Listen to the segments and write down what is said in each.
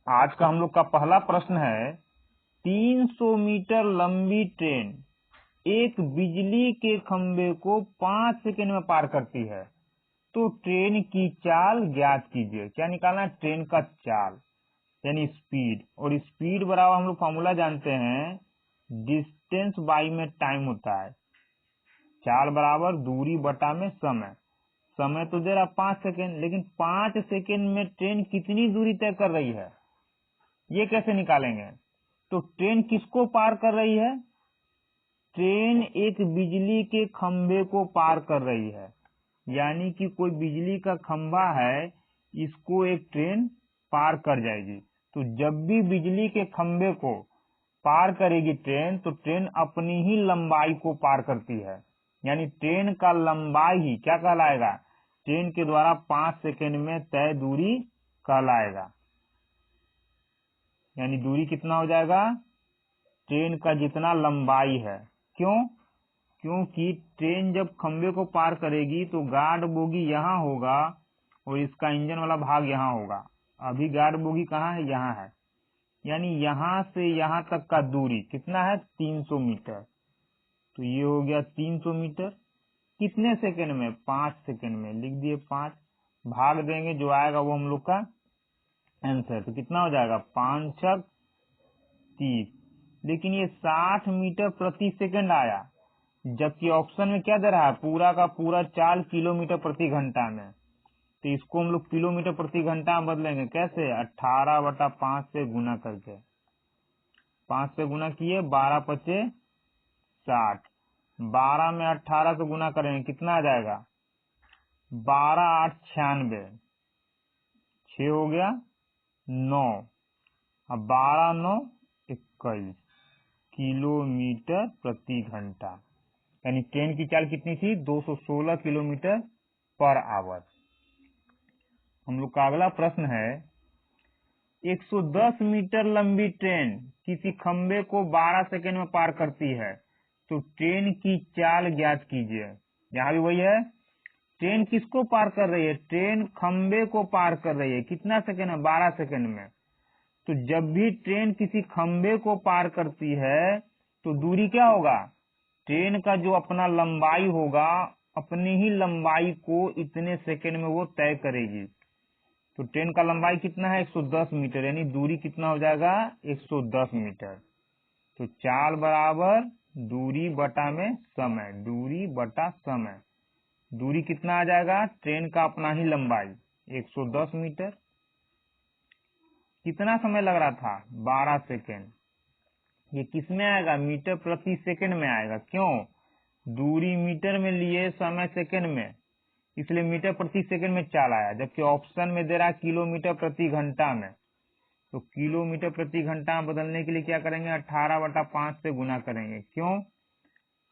आज का हम लोग का पहला प्रश्न है, 300 मीटर लंबी ट्रेन एक बिजली के खंभे को 5 सेकंड में पार करती है, तो ट्रेन की चाल ज्ञात कीजिए। क्या निकालना है? ट्रेन का चाल यानी स्पीड, और स्पीड बराबर हम लोग फॉर्मूला जानते हैं, डिस्टेंस बाई में टाइम होता है। चाल बराबर दूरी बटा में समय। समय तो दे रहा 5 सेकंड, लेकिन 5 सेकंड में ट्रेन कितनी दूरी तय कर रही है, ये कैसे निकालेंगे? तो ट्रेन किसको पार कर रही है? ट्रेन एक बिजली के खंभे को पार कर रही है, यानी कि कोई बिजली का खंभा है, इसको एक ट्रेन पार कर जाएगी। तो जब भी बिजली के खंभे को पार करेगी ट्रेन, तो ट्रेन अपनी ही लंबाई को पार करती है, यानी ट्रेन का लंबाई ही क्या कहलाएगा? ट्रेन के द्वारा 5 सेकंड में तय दूरी कहलाएगा। यानी दूरी कितना हो जाएगा? ट्रेन का जितना लंबाई है। क्यों? क्योंकि ट्रेन जब खंभे को पार करेगी तो गार्ड बोगी यहाँ होगा और इसका इंजन वाला भाग यहाँ होगा। अभी गार्ड बोगी कहाँ है? यहाँ है। यानी यहाँ से यहाँ तक का दूरी कितना है? 300 मीटर। तो ये हो गया 300 मीटर। कितने सेकंड में? 5 सेकंड में। लिख दिए 5, भाग देंगे, जो आएगा वो हम लोग का आंसर। तो कितना हो जाएगा? 5 छक 30। लेकिन ये 60 मीटर प्रति सेकंड आया, जबकि ऑप्शन में क्या दे रहा है? पूरा का पूरा 4 किलोमीटर प्रति घंटा में। तो इसको हम लोग किलोमीटर प्रति घंटा में बदलेंगे। कैसे? 18/5 से गुना करके। 5 से गुना किए, 12 पचे 60। 12 में 18 से गुना करेंगे, कितना आ जाएगा? 12 8 96। 6 हो गया 9, अब 12 9 21 किलोमीटर प्रति घंटा। यानी ट्रेन की चाल कितनी थी? 216 किलोमीटर पर आवर। हम लोग का अगला प्रश्न है, 110 मीटर लंबी ट्रेन किसी खंबे को 12 सेकंड में पार करती है, तो ट्रेन की चाल ज्ञात कीजिए। यहाँ भी वही है, ट्रेन किसको पार कर रही है? ट्रेन खंबे को पार कर रही है। कितना सेकंड में? 12 सेकंड में। तो जब भी ट्रेन किसी खंबे को पार करती है, तो दूरी क्या होगा? ट्रेन का जो अपना लंबाई होगा, अपनी ही लंबाई को इतने सेकंड में वो तय करेगी। तो ट्रेन का लंबाई कितना है? 110 मीटर, यानी दूरी कितना हो जाएगा? 110 मीटर। तो चाल बराबर दूरी बटा में समय, दूरी बटा समय। दूरी कितना आ जाएगा? ट्रेन का अपना ही लंबाई 110 मीटर। कितना समय लग रहा था? 12 सेकेंड। ये किस में आएगा? मीटर प्रति सेकंड में आएगा। क्यों? दूरी मीटर में लिए, समय सेकंड में, इसलिए मीटर प्रति सेकंड में चाल आया। जबकि ऑप्शन में दे रहा है किलोमीटर प्रति घंटा में, तो किलोमीटर प्रति घंटा में बदलने के लिए क्या करेंगे? 18/5 से गुना करेंगे। क्यों?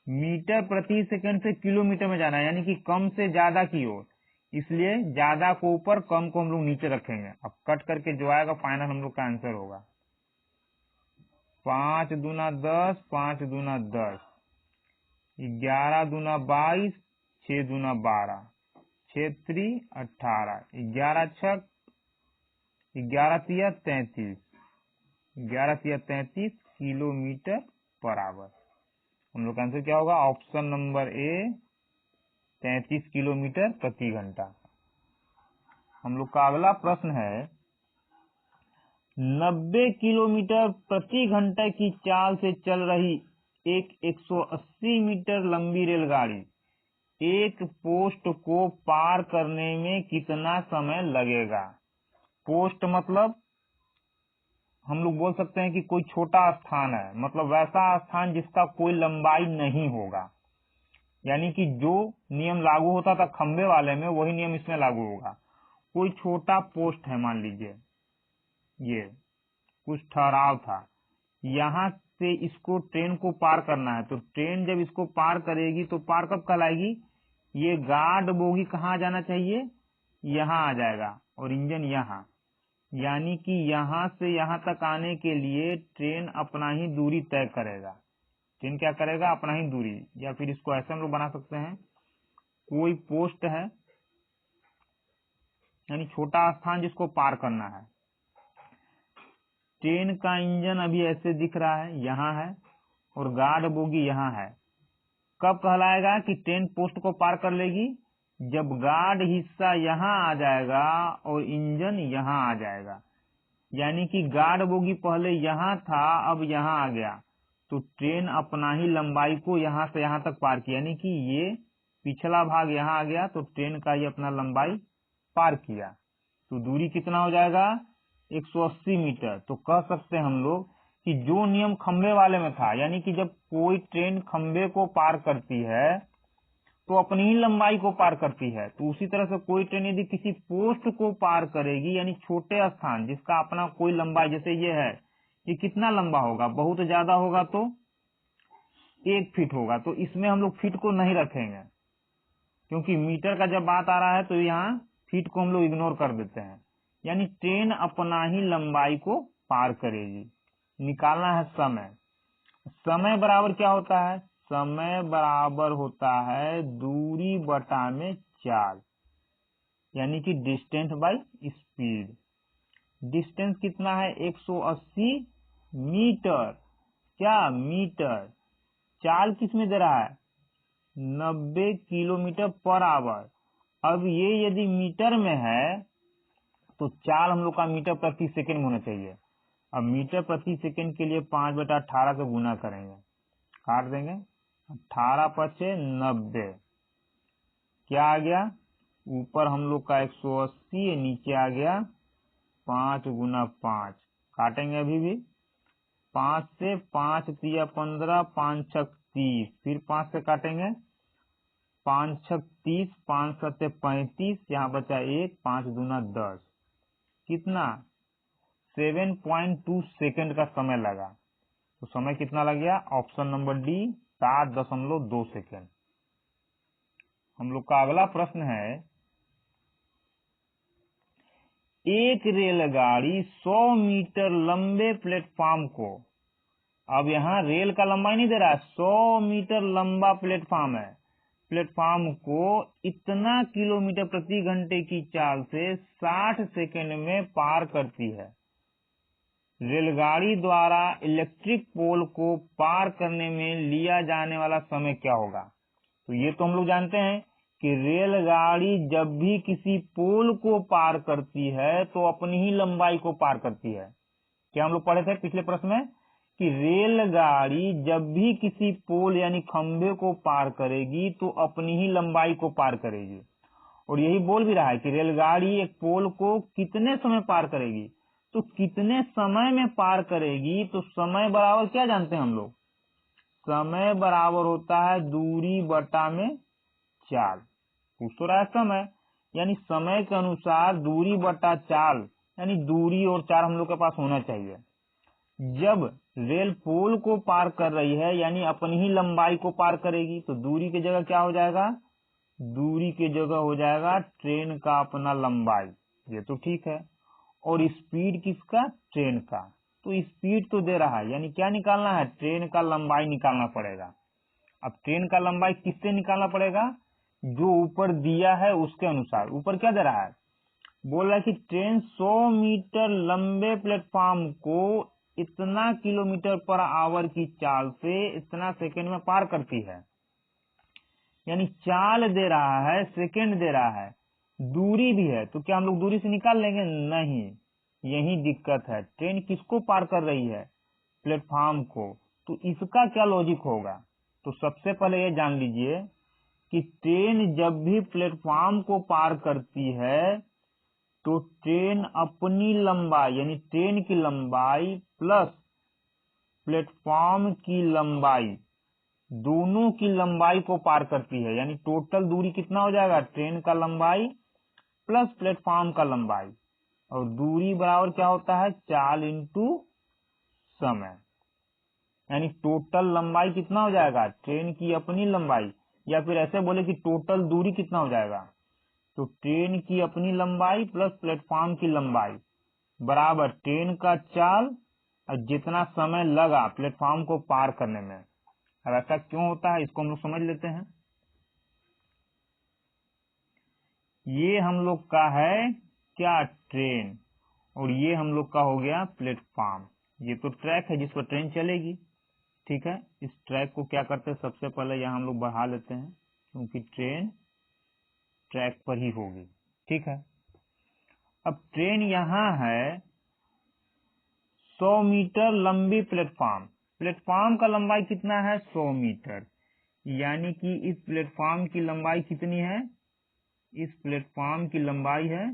मीटर प्रति सेकंड से किलोमीटर में जाना है, यानी कि कम से ज्यादा की ओर, इसलिए ज्यादा को ऊपर, कम को हम लोग नीचे रखेंगे। अब कट करके जो आएगा फाइनल हम लोग का आंसर होगा 5 दूना 10, 5 दूना 10, 11 दूना 22, 6 दूना 12, 6 3 18, 11 छक 11 तिया 33, 11 तिया 33 किलोमीटर पर आवर। हम लोग का आंसर क्या होगा? ऑप्शन नंबर ए, 33 किलोमीटर प्रति घंटा। हम लोग का अगला प्रश्न है, 90 किलोमीटर प्रति घंटे की चाल से चल रही एक 180 मीटर लंबी रेलगाड़ी एक पोस्ट को पार करने में कितना समय लगेगा? पोस्ट मतलब हम लोग बोल सकते हैं कि कोई छोटा स्थान है, मतलब वैसा स्थान जिसका कोई लंबाई नहीं होगा। यानी कि जो नियम लागू होता था खंबे वाले में, वही नियम इसमें लागू होगा। कोई छोटा पोस्ट है, मान लीजिए ये कुछ ठहराव था, यहाँ से इसको ट्रेन को पार करना है। तो ट्रेन जब इसको पार करेगी तो पार कब कहलाएगी? ये गार्ड बोगी कहाँ जाना चाहिए? यहाँ आ जाएगा, और इंजन यहाँ। यानी कि यहाँ से यहाँ तक आने के लिए ट्रेन अपना ही दूरी तय करेगा। ट्रेन क्या करेगा? अपना ही दूरी। या फिर इसको ऐसे हम लोग बना सकते हैं, कोई पोस्ट है, यानी छोटा स्थान जिसको पार करना है, ट्रेन का इंजन अभी ऐसे दिख रहा है, यहाँ है, और गार्ड बोगी यहाँ है। कब कहलाएगा कि ट्रेन पोस्ट को पार कर लेगी? जब गार्ड हिस्सा यहाँ आ जाएगा और इंजन यहाँ आ जाएगा। यानी कि गार्ड बोगी पहले यहाँ था, अब यहाँ आ गया, तो ट्रेन अपना ही लंबाई को यहाँ से यहाँ तक पार किया। यानी कि ये पिछला भाग यहाँ आ गया, तो ट्रेन का ही अपना लंबाई पार किया। तो दूरी कितना हो जाएगा? 180 मीटर। तो कह सकते हैं हम लोग कि जो नियम खंबे वाले में था, यानी कि जब कोई ट्रेन खंबे को पार करती है तो अपनी ही लंबाई को पार करती है, तो उसी तरह से कोई ट्रेन यदि किसी पोस्ट को पार करेगी, यानी छोटे स्थान जिसका अपना कोई लंबाई, जैसे ये है, ये कितना लंबा होगा? बहुत ज्यादा होगा तो 1 फीट होगा, तो इसमें हम लोग फीट को नहीं रखेंगे, क्योंकि मीटर का जब बात आ रहा है तो यहाँ फीट को हम लोग इग्नोर कर देते हैं। यानी ट्रेन अपना ही लंबाई को पार करेगी। निकालना है समय। समय बराबर क्या होता है? समय बराबर होता है दूरी बटा में चाल, यानी कि डिस्टेंस बाय स्पीड। डिस्टेंस कितना है? 180 मीटर। क्या? मीटर। चाल किस में दे रहा है? 90 किलोमीटर पर आवर। अब ये यदि मीटर में है तो चाल हम लोग का मीटर प्रति सेकंड में होना चाहिए। अब मीटर प्रति सेकंड के लिए 5/18 से गुना करेंगे, काट देंगे, 18 पचे 90। क्या आ गया? ऊपर हम लोग का 180, नीचे आ गया 5 गुना 5, काटेंगे अभी भी। 5 से 5 तिया 15, 5 छक 30, फिर 5 से काटेंगे, 5 छक 30, 5 सत्ते 35, यहाँ बचा 1, 5 दूना 10। कितना? 7.2 सेकंड का समय लगा। तो समय कितना लग गया? Option number D, 7.2 second. हम लोग का अगला प्रश्न है, एक रेलगाड़ी 100 मीटर लंबे प्लेटफॉर्म को, अब यहाँ रेल का लंबाई नहीं दे रहा है, 100 मीटर लंबा प्लेटफॉर्म है, प्लेटफॉर्म को इतना किलोमीटर प्रति घंटे की चाल से 60 सेकंड में पार करती है। रेलगाड़ी द्वारा इलेक्ट्रिक पोल को पार करने में लिया जाने वाला समय क्या होगा? तो ये तो हम लोग जानते हैं कि रेलगाड़ी जब भी किसी पोल को पार करती है तो अपनी ही लंबाई को पार करती है। क्या हम लोग पढ़े थे पिछले प्रश्न में कि रेलगाड़ी जब भी किसी पोल यानी खंबे को पार करेगी तो अपनी ही लंबाई को पार करेगी। और यही बोल भी रहा है कि रेलगाड़ी एक पोल को कितने समय पार करेगी। तो कितने समय में पार करेगी, तो समय बराबर क्या जानते हैं हम लोग? समय बराबर होता है दूरी बटा में चाल। पूछ तो रहा है समय, यानी समय के अनुसार दूरी बटा चाल, यानी दूरी और चाल हम लोग के पास होना चाहिए। जब रेल पोल को पार कर रही है यानी अपनी ही लंबाई को पार करेगी, तो दूरी की जगह क्या हो जाएगा? दूरी की जगह हो जाएगा ट्रेन का अपना लंबाई। ये तो ठीक है। और स्पीड किसका? ट्रेन का। तो स्पीड तो दे रहा है, यानी क्या निकालना है? ट्रेन का लंबाई निकालना पड़ेगा। अब ट्रेन का लंबाई किससे निकालना पड़ेगा? जो ऊपर दिया है उसके अनुसार। ऊपर क्या दे रहा है? बोल रहा है कि ट्रेन 100 मीटर लंबे प्लेटफॉर्म को इतना किलोमीटर पर आवर की चाल से इतना सेकंड में पार करती है। यानी चाल दे रहा है, सेकंड दे रहा है, दूरी भी है, तो क्या हम लोग दूरी से निकाल लेंगे? नहीं, यही दिक्कत है। ट्रेन किसको पार कर रही है? प्लेटफॉर्म को। तो इसका क्या लॉजिक होगा? तो सबसे पहले ये जान लीजिए कि ट्रेन जब भी प्लेटफॉर्म को पार करती है तो ट्रेन अपनी लंबाई यानी ट्रेन की लंबाई प्लस प्लेटफॉर्म की लंबाई, दोनों की लंबाई को पार करती है। यानी टोटल दूरी कितना हो जाएगा? ट्रेन का लंबाई प्लस प्लेटफॉर्म का लंबाई, और दूरी बराबर क्या होता है? चाल इंटू समय। यानी टोटल लंबाई कितना हो जाएगा? ट्रेन की अपनी लंबाई, या फिर ऐसे बोले कि टोटल दूरी कितना हो जाएगा? तो ट्रेन की अपनी लंबाई प्लस प्लेटफॉर्म की लंबाई बराबर ट्रेन का चाल और जितना समय लगा प्लेटफॉर्म को पार करने में। अब ऐसा क्यों होता है इसको हम लोग समझ लेते हैं। ये हम लोग का है क्या? ट्रेन। और ये हम लोग का हो गया प्लेटफॉर्म। ये तो ट्रैक है जिस पर ट्रेन चलेगी। ठीक है, इस ट्रैक को क्या करते हैं, सबसे पहले यहाँ हम लोग बढ़ा लेते हैं क्योंकि ट्रेन ट्रैक पर ही होगी। ठीक है, अब ट्रेन यहाँ है 100 मीटर लंबी प्लेटफॉर्म। प्लेटफॉर्म का लंबाई कितना है, 100 मीटर, यानी कि इस प्लेटफॉर्म की लंबाई कितनी है, इस प्लेटफॉर्म की लंबाई है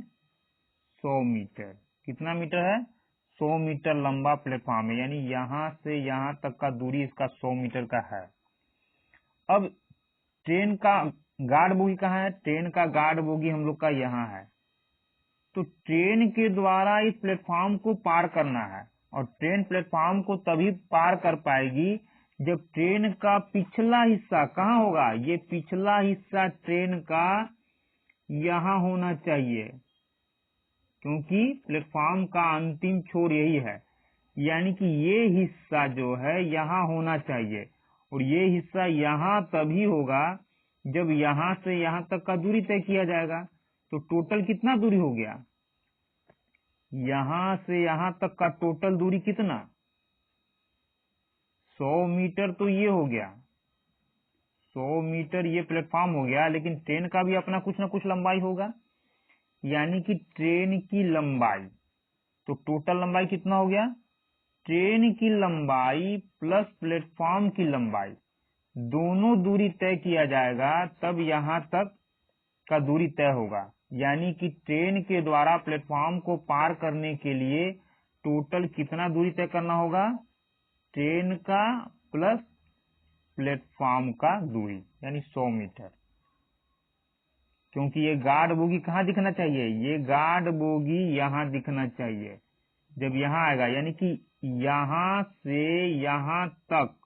100 मीटर। कितना मीटर है, 100 मीटर लंबा प्लेटफॉर्म है, यानी यहाँ से यहाँ तक का दूरी इसका 100 मीटर का है। अब ट्रेन का गार्ड बोगी कहाँ है, ट्रेन का गार्ड बोगी हम लोग का यहाँ है। तो ट्रेन के द्वारा इस प्लेटफॉर्म को पार करना है, और ट्रेन प्लेटफॉर्म को तभी पार कर पाएगी जब ट्रेन का पिछला हिस्सा कहाँ होगा, ये पिछला हिस्सा ट्रेन का यहाँ होना चाहिए, क्योंकि प्लेटफॉर्म का अंतिम छोर यही है, यानी कि ये हिस्सा जो है यहाँ होना चाहिए, और ये हिस्सा यहाँ तभी होगा जब यहाँ से यहाँ तक का दूरी तय किया जाएगा। तो टोटल कितना दूरी हो गया, यहाँ से यहाँ तक का टोटल दूरी कितना, 100 मीटर तो ये हो गया, 100 मीटर ये प्लेटफॉर्म हो गया, लेकिन ट्रेन का भी अपना कुछ ना कुछ लंबाई होगा, यानी कि ट्रेन की लंबाई। तो टोटल लंबाई कितना हो गया, ट्रेन की लंबाई प्लस प्लेटफॉर्म की लंबाई, दोनों दूरी तय किया जाएगा तब यहाँ तक का दूरी तय होगा, यानी कि ट्रेन के द्वारा प्लेटफॉर्म को पार करने के लिए टोटल कितना दूरी तय करना होगा, ट्रेन का प्लस प्लेटफॉर्म का दूरी, यानी 100 मीटर। क्योंकि ये गार्ड बोगी कहाँ दिखना चाहिए, ये गार्ड बोगी यहाँ दिखना चाहिए जब यहाँ आएगा, यानी कि यहाँ से यहाँ तक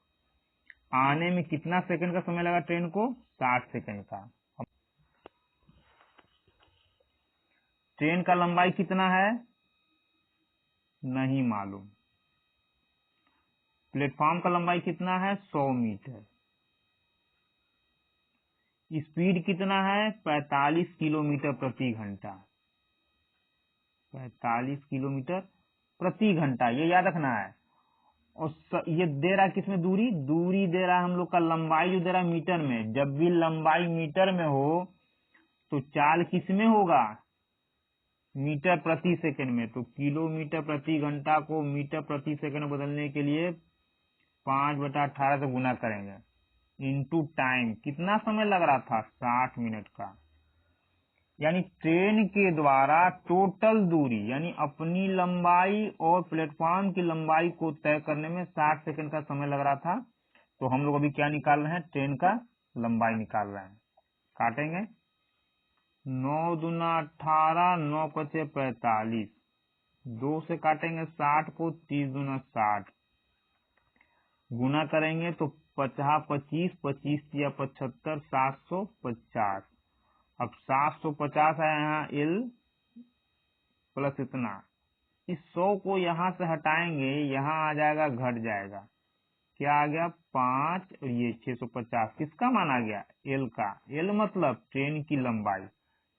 आने में कितना सेकंड का समय लगा ट्रेन को, 60 सेकंड का। ट्रेन का लंबाई कितना है, नहीं मालूम। प्लेटफॉर्म का लंबाई कितना है, 100 मीटर। स्पीड कितना है, 45 किलोमीटर प्रति घंटा, 45 किलोमीटर प्रति घंटा, ये याद रखना है। और ये दे रहा किसमें, दूरी दे रहा हम लोग का, लंबाई जो दे रहा मीटर में। जब भी लंबाई मीटर में हो तो चाल किसमें होगा, मीटर प्रति सेकंड में। तो किलोमीटर प्रति घंटा को मीटर प्रति सेकंड बदलने के लिए 5/18 से गुना करेंगे, इनटू टाइम। कितना समय लग रहा था, 60 मिनट का। यानी ट्रेन के द्वारा टोटल दूरी, यानी अपनी लंबाई और प्लेटफॉर्म की लंबाई को तय करने में 60 सेकंड का समय लग रहा था। तो हम लोग अभी क्या निकाल रहे हैं, ट्रेन का लंबाई निकाल रहे हैं। काटेंगे, 9 दूना 18, 9 पचे 45, 2 से काटेंगे 60 को, 30 दूना 60, गुना करेंगे तो 50 25, 25 या 75, 750। अब 750 है यहाँ एल प्लस इतना, इस 100 को यहाँ से हटाएंगे, यहाँ आ जाएगा, घट जाएगा, क्या आ गया 5, और ये 650। किसका मान आ गया, एल का। एल मतलब ट्रेन की लंबाई।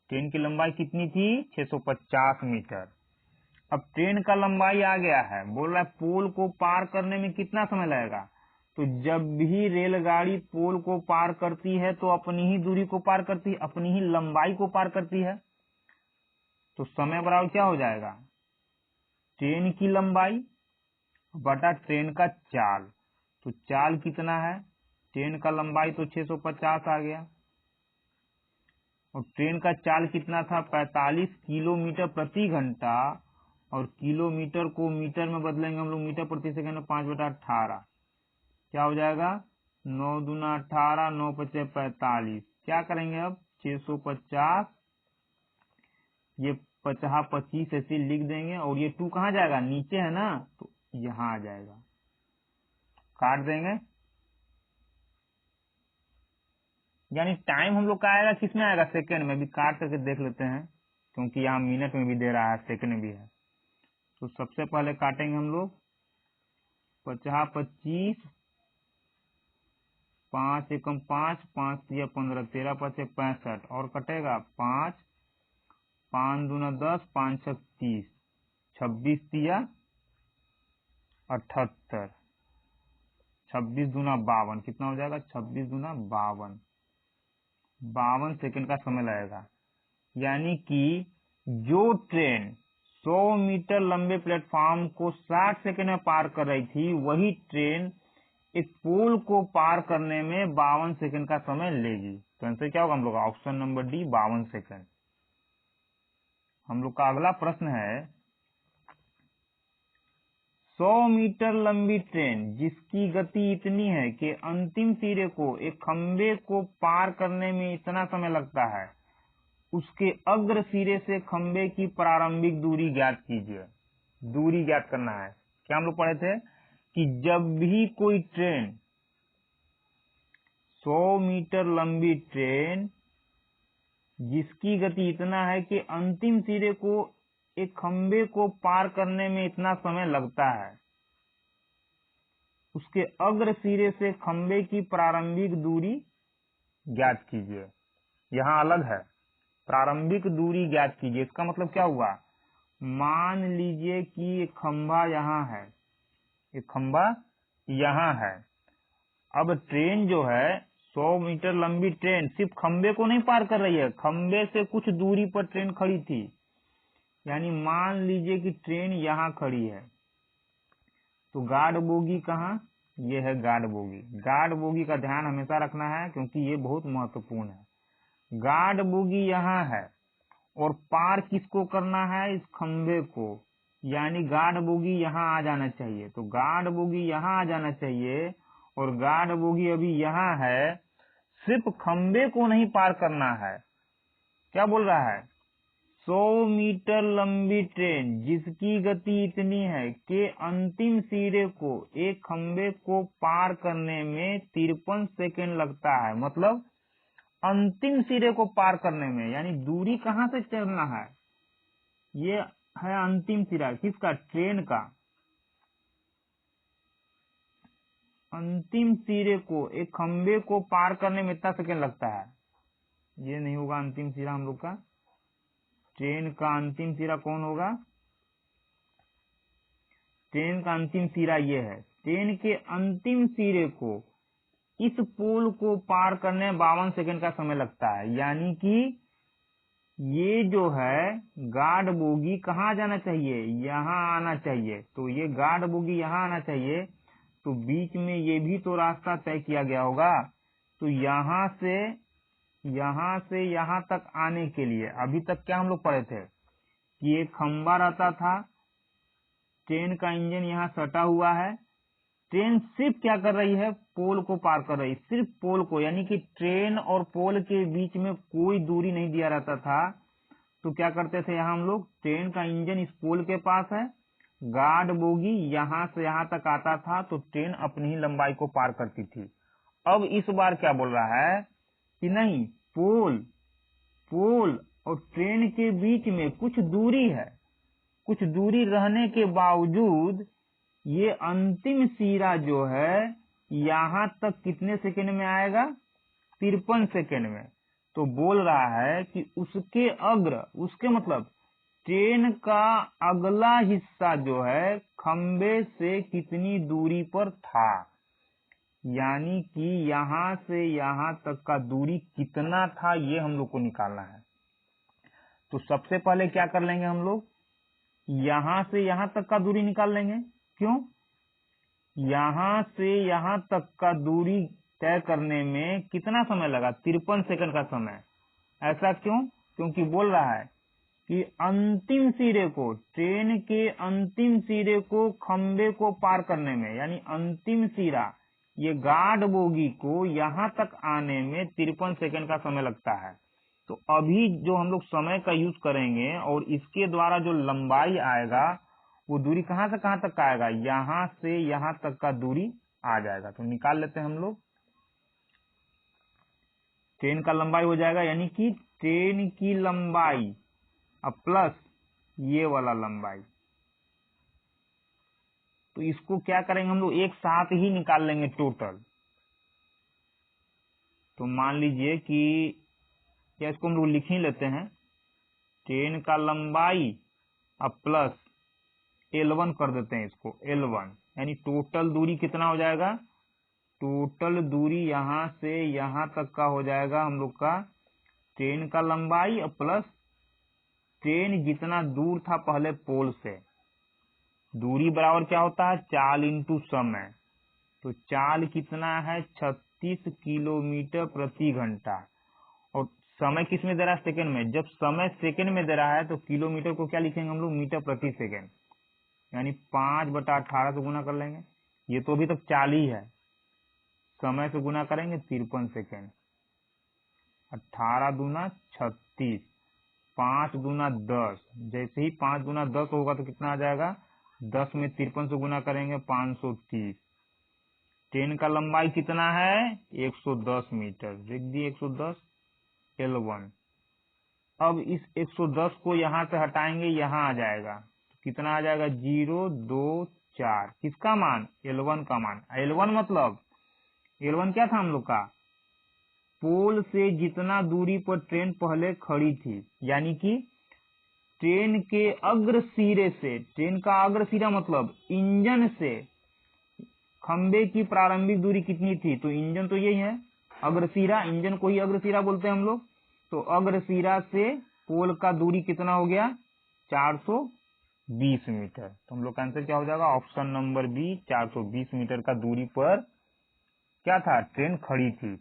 ट्रेन की लंबाई कितनी थी, 650 मीटर। अब ट्रेन का लंबाई आ गया है, बोल रहा है पोल को पार करने में कितना समय लगेगा। तो जब भी रेलगाड़ी पोल को पार करती है तो अपनी ही दूरी को पार करती है, अपनी ही लंबाई को पार करती है। तो समय बराबर क्या हो जाएगा, ट्रेन की लंबाई बटा ट्रेन का चाल। तो चाल कितना है, ट्रेन का लंबाई तो 650 आ गया, और ट्रेन का चाल कितना था, 45 किलोमीटर प्रति घंटा, और किलोमीटर को मीटर में बदलेंगे हम लोग, मीटर प्रति सेकंड में 5/18। क्या हो जाएगा, 9 दूना 18, 9 पचे 45। क्या करेंगे अब, 650, ये 50 25 ऐसे लिख देंगे, और ये 2 कहाँ जाएगा, नीचे है ना, तो यहाँ आ जाएगा, काट देंगे। यानी टाइम हम लोग का आएगा किसमें आएगा, सेकंड में। भी काट करके देख लेते हैं, क्योंकि यहाँ मिनट में भी दे रहा है, सेकंड में भी है। तो सबसे पहले काटेंगे हम लोग 50 25, 5 एकम 5, 5 तिया 15, 13 पचे 65, और कटेगा 5, 5 दूना 10, 5 छक 30, 26 तिया 78, 26 दूना 52, कितना हो जाएगा 26 दूना 52, 52 सेकंड का समय लगेगा। यानी कि जो ट्रेन 100 मीटर लंबे प्लेटफॉर्म को 60 सेकंड में पार कर रही थी, वही ट्रेन एक पोल को पार करने में 52 सेकंड का समय लेगी। तो आंसर क्या होगा हम लोग ऑप्शन नंबर डी 52 सेकंड। हम लोग का अगला प्रश्न है 100 मीटर लंबी ट्रेन जिसकी गति इतनी है कि अंतिम सिरे को एक खंबे को पार करने में इतना समय लगता है, उसके अग्र सिरे से खंबे की प्रारंभिक दूरी ज्ञात कीजिए। दूरी ज्ञात करना है। क्या हम लोग पढ़े थे कि जब भी कोई ट्रेन 100 मीटर लंबी ट्रेन जिसकी गति इतना है कि अंतिम सिरे को एक खंबे को पार करने में इतना समय लगता है, उसके अग्र सिरे से खंबे की प्रारंभिक दूरी ज्ञात कीजिए। यहाँ अलग है, प्रारंभिक दूरी ज्ञात कीजिए। इसका मतलब क्या हुआ, मान लीजिए कि एक खंबा यहाँ है, एक खंबा यहाँ है। अब ट्रेन जो है 100 मीटर लंबी ट्रेन सिर्फ खंबे को नहीं पार कर रही है, खंबे से कुछ दूरी पर ट्रेन खड़ी थी। यानी मान लीजिए कि ट्रेन यहाँ खड़ी है, तो गार्ड बोगी कहाँ, ये है गार्ड बोगी। गार्ड बोगी का ध्यान हमेशा रखना है क्योंकि ये बहुत महत्वपूर्ण है। गार्ड बोगी यहाँ है और पार किसको करना है, इस खंबे को। यानी गार्ड बोगी यहाँ आ जाना चाहिए। तो गार्ड बोगी यहाँ आ जाना चाहिए और गार्ड बोगी अभी यहाँ है, सिर्फ खंबे को नहीं पार करना है। क्या बोल रहा है, 100 मीटर लंबी ट्रेन जिसकी गति इतनी है कि अंतिम सिरे को एक खंबे को पार करने में 53 सेकंड लगता है। मतलब अंतिम सिरे को पार करने में, यानी दूरी कहां से चलना है, ये है अंतिम सिरा किसका, ट्रेन का। अंतिम सिरे को एक खंबे को पार करने में इतना सेकंड लगता है। ये नहीं होगा अंतिम सिरा हम लोग का। ट्रेन का अंतिम सिरा कौन होगा, ट्रेन का अंतिम सिरा ये है। ट्रेन के अंतिम सिरे को इस पोल को पार करने में 52 सेकंड का समय लगता है। यानी कि ये जो है गार्ड बोगी कहाँ जाना चाहिए, यहाँ आना चाहिए। तो ये गार्ड बोगी यहाँ आना चाहिए, तो बीच में ये भी तो रास्ता तय किया गया होगा। तो यहाँ से यहाँ तक आने के लिए अभी तक क्या हम लोग पढ़े थे कि एक खंबा रहता था, ट्रेन का इंजन यहाँ सटा हुआ है, ट्रेन सिर्फ क्या कर रही है, पोल को पार कर रही है, सिर्फ पोल को। यानी कि ट्रेन और पोल के बीच में कोई दूरी नहीं दिया रहता था। तो क्या करते थे यहाँ हम लोग, ट्रेन का इंजन इस पोल के पास है, गार्ड बोगी यहाँ से यहाँ तक आता था, तो ट्रेन अपनी ही लंबाई को पार करती थी। अब इस बार क्या बोल रहा है कि नहीं, पोल और ट्रेन के बीच में कुछ दूरी है, कुछ दूरी रहने के बावजूद ये अंतिम सिरा जो है यहाँ तक कितने सेकंड में आएगा, 53 सेकंड में। तो बोल रहा है कि उसके अग्र, उसके मतलब ट्रेन का अगला हिस्सा जो है खंबे से कितनी दूरी पर था। यानी कि यहाँ से यहाँ तक का दूरी कितना था, ये हम लोग को निकालना है। तो सबसे पहले क्या कर लेंगे हम लोग, यहाँ से यहाँ तक का दूरी निकाल लेंगे। क्यों, यहाँ से यहाँ तक का दूरी तय करने में कितना समय लगा, 53 सेकंड का समय। ऐसा क्यों, क्योंकि बोल रहा है कि अंतिम सिरे को, ट्रेन के अंतिम सिरे को खंबे को पार करने में, यानी अंतिम सिरा ये गार्ड बोगी को यहाँ तक आने में 53 सेकंड का समय लगता है। तो अभी जो हम लोग समय का यूज करेंगे और इसके द्वारा जो लंबाई आएगा वो दूरी कहाँ से कहाँ तक आएगा, यहाँ से यहाँ तक का दूरी आ जाएगा। तो निकाल लेते हैं हम लोग। ट्रेन का लंबाई हो जाएगा, यानी कि ट्रेन की लंबाई अब प्लस ये वाला लंबाई। तो इसको क्या करेंगे हम लोग, एक साथ ही निकाल लेंगे टोटल। तो मान लीजिए कि क्या, इसको हम लोग लिख ही लेते हैं, ट्रेन का लंबाई अब प्लस L1 कर देते हैं इसको, L1 यानी टोटल दूरी कितना हो जाएगा, टोटल दूरी यहाँ से यहाँ तक का हो जाएगा हम लोग का ट्रेन का लंबाई प्लस ट्रेन जितना दूर था पहले पोल से। दूरी बराबर क्या होता है, चाल इंटू समय। तो चाल कितना है, 36 किलोमीटर प्रति घंटा। और समय किस में दे रहा है, सेकंड में। जब समय सेकंड में दे रहा है तो किलोमीटर को क्या लिखेंगे हम लोग, मीटर प्रति सेकंड, यानी 5/18 से गुना कर लेंगे। ये तो अभी तक चाल ही है, समय से गुना करेंगे 53 सेकेंड। 18 दूना 36, 5 दूना 10। जैसे ही 5 दूना 10 होगा तो कितना आ जाएगा, 10 में 53 से गुना करेंगे 530। ट्रेन का लंबाई कितना है, 110 मीटर। लिख दिए 110 L1। अब इस 110 को यहाँ से हटाएंगे, यहाँ आ जाएगा, तो कितना आ जाएगा, 024। किसका मान, L1 का मान। L1 मतलब L1 क्या था हम लोग का, पोल से जितना दूरी पर ट्रेन पहले खड़ी थी, यानी कि ट्रेन के अग्र सिरे से, ट्रेन का अग्र सिरा मतलब इंजन से खंबे की प्रारंभिक दूरी कितनी थी, तो इंजन तो यही है अग्रसिरा, इंजन को ही अग्रसिरा बोलते हैं हम लोग। तो अग्रसिरा से पोल का दूरी कितना हो गया, 420 मीटर। तो हम लोग का आंसर क्या हो जाएगा, ऑप्शन नंबर बी, 420 मीटर का दूरी पर क्या था, ट्रेन खड़ी थी।